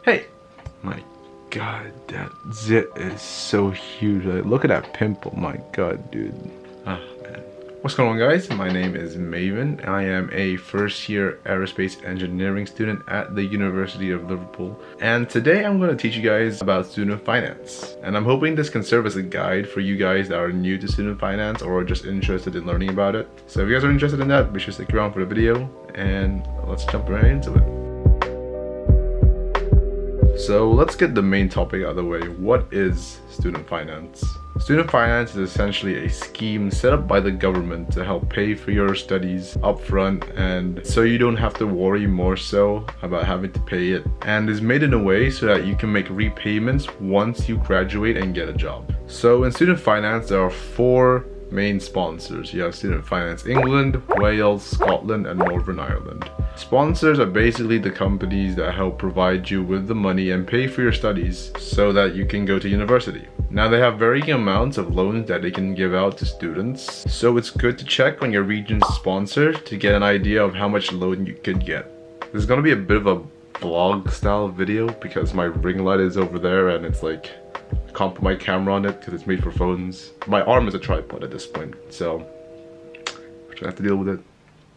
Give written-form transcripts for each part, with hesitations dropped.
Hey! My god, that zit is so huge. Like, look at that pimple. My god, dude. Ah, man. What's going on, guys? My name is Meiven. I am a first-year aerospace engineering student at the University of Liverpool. And today I'm going to teach you guys about student finance. And I'm hoping this can serve as a guide for you guys that are new to student finance or are just interested in learning about it. So if you guys are interested in that, be sure to stick around for the video and let's jump right into it. So let's get the main topic out of the way. What is student finance? Student finance is essentially a scheme set up by the government to help pay for your studies upfront, and so you don't have to worry more so about having to pay it, and is made in a way so that you can make repayments once you graduate and get a job. So in student finance there are four main sponsors. You have Student Finance England, Wales, Scotland, and Northern Ireland. Sponsors are basically the companies that help provide you with the money and pay for your studies so that you can go to university. Now they have varying amounts of loans that they can give out to students, so it's good to check on your region's sponsor to get an idea of how much loan you could get. This is going to be a bit of a vlog style video because my ring light is over there and it's like I can't put my camera on it because it's made for phones. My arm is a tripod at this point, so I have to deal with it.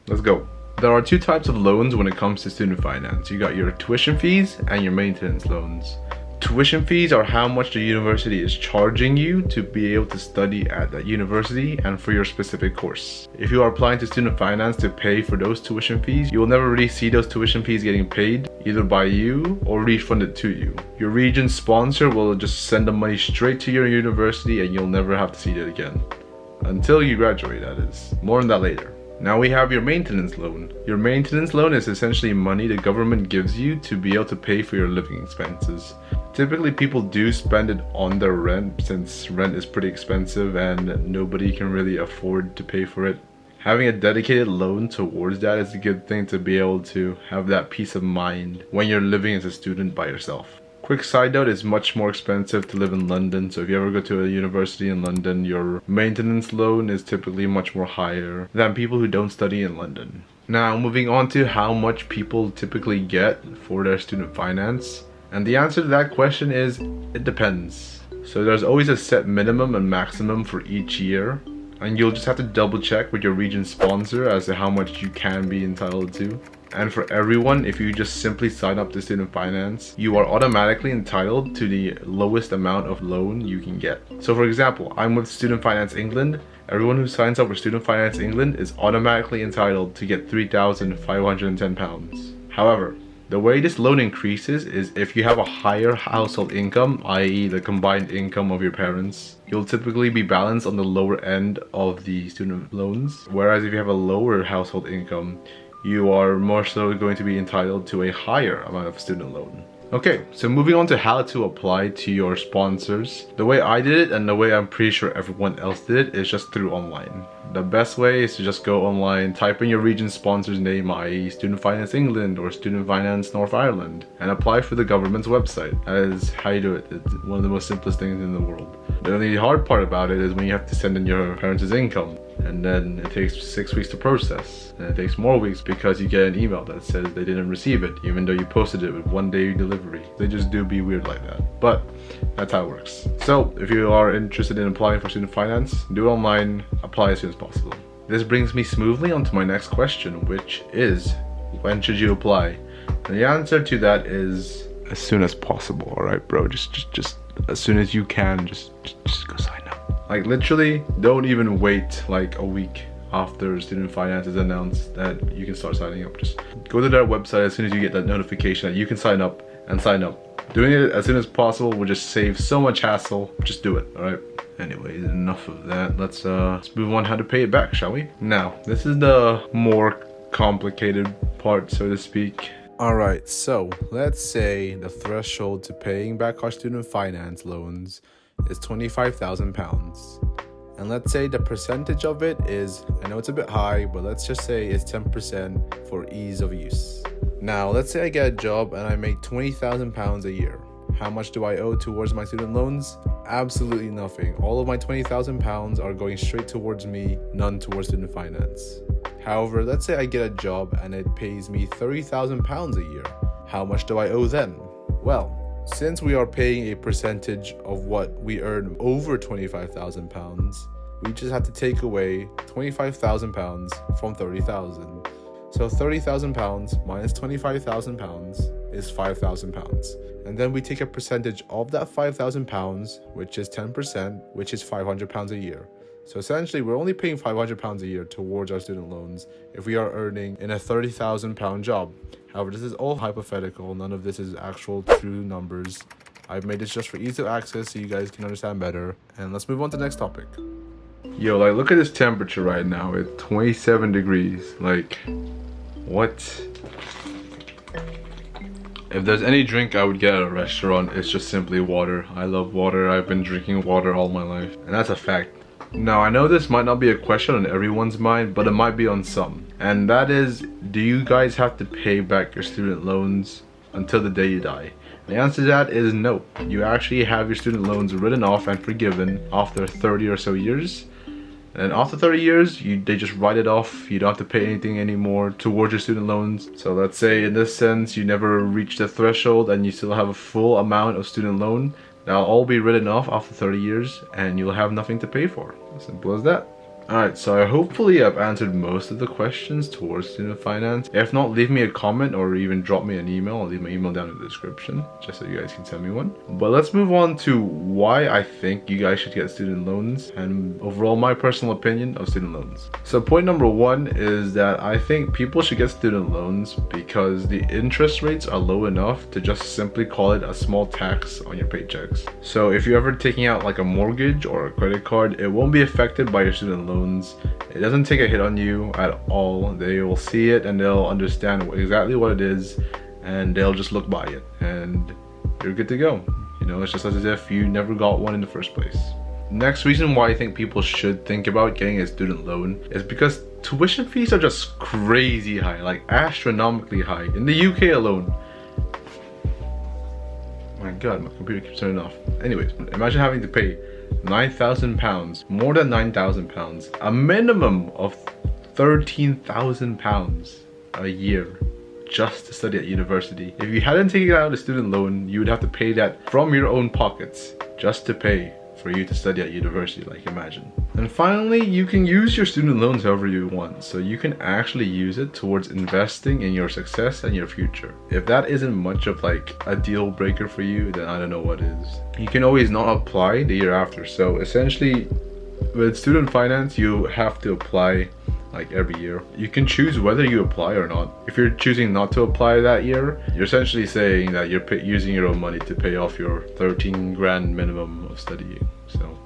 Let's go. There are two types of loans when it comes to student finance. You got your tuition fees and your maintenance loans. Tuition fees are how much the university is charging you to be able to study at that university and for your specific course. If you are applying to student finance to pay for those tuition fees, you will never really see those tuition fees getting paid either by you or refunded to you. Your region's sponsor will just send the money straight to your university and you'll never have to see it again. Until you graduate, that is. More on that later. Now we have your maintenance loan. Your maintenance loan is essentially money the government gives you to be able to pay for your living expenses. Typically people do spend it on their rent since rent is pretty expensive and nobody can really afford to pay for it. Having a dedicated loan towards that is a good thing to be able to have that peace of mind when you're living as a student by yourself. Quick side note, it's much more expensive to live in London, so if you ever go to a university in London, your maintenance loan is typically much more higher than people who don't study in London. Now moving on to how much people typically get for their student finance, and the answer to that question is it depends. So there's always a set minimum and maximum for each year, and you'll just have to double check with your region sponsor as to how much you can be entitled to. And for everyone, if you just simply sign up to student finance, you are automatically entitled to the lowest amount of loan you can get. So for example, I'm with Student Finance England. Everyone who signs up for Student Finance England is automatically entitled to get £3,510. However, the way this loan increases is if you have a higher household income, i.e. the combined income of your parents, you'll typically be balanced on the lower end of the student loans. Whereas if you have a lower household income, you are more so going to be entitled to a higher amount of student loan. Okay, so moving on to how to apply to your sponsors. The way I did it and the way I'm pretty sure everyone else did it is just through online. The best way is to just go online, type in your region sponsor's name, i.e. Student Finance England or Student Finance North Ireland, and apply for the government's website. That is how you do it. It's one of the most simplest things in the world. The only hard part about it is when you have to send in your parents' income. And then it takes 6 weeks to process, and it takes more weeks because you get an email that says they didn't receive it even though you posted it with 1-day delivery. They just do be weird like that, but that's how it works. So if you are interested in applying for student finance, do it online, apply as soon as possible. This brings me smoothly onto my next question, which is when should you apply? And the answer to that is as soon as possible. All right, bro, just as soon as you can, just go sign up. Like literally, don't even wait like a week after student finance is announced that you can start signing up. Just go to their website as soon as you get that notification that you can sign up and sign up. Doing it as soon as possible will just save so much hassle. Just do it, all right? Anyways, enough of that. Let's move on how to pay it back, shall we? Now, this is the more complicated part, so to speak. Alright, so let's say the threshold to paying back our student finance loans is £25,000. And let's say the percentage of it is, I know it's a bit high, but let's just say it's 10% for ease of use. Now, let's say I get a job and I make £20,000 a year. How much do I owe towards my student loans? Absolutely nothing. All of my £20,000 are going straight towards me, none towards student finance. However, let's say I get a job and it pays me £30,000 a year. How much do I owe then? Well, since we are paying a percentage of what we earn over £25,000, we just have to take away £25,000 from 30,000. So £30,000 minus £25,000 is £5,000. And then we take a percentage of that £5,000, which is 10%, which is £500 a year. So essentially, we're only paying £500 a year towards our student loans if we are earning in a £30,000 job. However, this is all hypothetical. None of this is actual true numbers. I've made this just for ease of access so you guys can understand better. And let's move on to the next topic. Yo, like, look at this temperature right now. It's 27 degrees. Like, what? If there's any drink I would get at a restaurant, it's just simply water. I love water. I've been drinking water all my life. And that's a fact. Now, I know this might not be a question on everyone's mind, but it might be on some. And that is, do you guys have to pay back your student loans until the day you die? The answer to that is no. You actually have your student loans written off and forgiven after 30 or so years. And after 30 years, they just write it off. You don't have to pay anything anymore towards your student loans. So let's say in this sense, you never reach the threshold and you still have a full amount of student loan. That'll all be written off after 30 years and you'll have nothing to pay for. As simple as that. Alright, so hopefully I've answered most of the questions towards student finance. If not, leave me a comment or even drop me an email. I'll leave my email down in the description just so you guys can send me one. But let's move on to why I think you guys should get student loans and overall my personal opinion of student loans. So point number one is that I think people should get student loans because the interest rates are low enough to just simply call it a small tax on your paychecks. So if you're ever taking out like a mortgage or a credit card, it won't be affected by your student loan. It doesn't take a hit on you at all. They will see it and they'll understand exactly what it is and they'll just look by it and you're good to go. You know, it's just as if you never got one in the first place. Next reason why I think people should think about getting a student loan is because tuition fees are just crazy high, like astronomically high. In the UK alone. My god, my computer keeps turning off. Anyways, imagine having to pay £9,000, more than £9,000, a minimum of £13,000 a year just to study at university. If you hadn't taken out a student loan, you would have to pay that from your own pockets just to pay for you to study at university, like imagine. And finally, you can use your student loans however you want, so you can actually use it towards investing in your success and your future. If that isn't much of like a deal breaker for you, then I don't know what is. You can always not apply the year after. So essentially with student finance, you have to apply like every year. You can choose whether you apply or not. If you're choosing not to apply that year, you're essentially saying that you're using your own money to pay off your 13 grand minimum of studying. So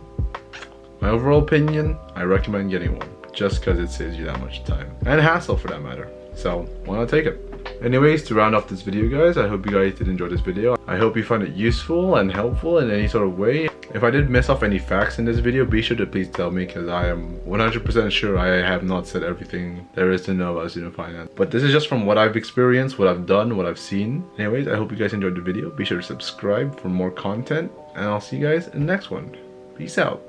my overall opinion, I recommend getting one just because it saves you that much time and hassle for that matter. So why not take it? Anyways, to round off this video guys, I hope you guys did enjoy this video. I hope you found it useful and helpful in any sort of way. If I did miss off any facts in this video, be sure to please tell me because I am 100% sure I have not said everything there is to know about student finance. But this is just from what I've experienced, what I've done, what I've seen. Anyways, I hope you guys enjoyed the video. Be sure to subscribe for more content and I'll see you guys in the next one. Peace out.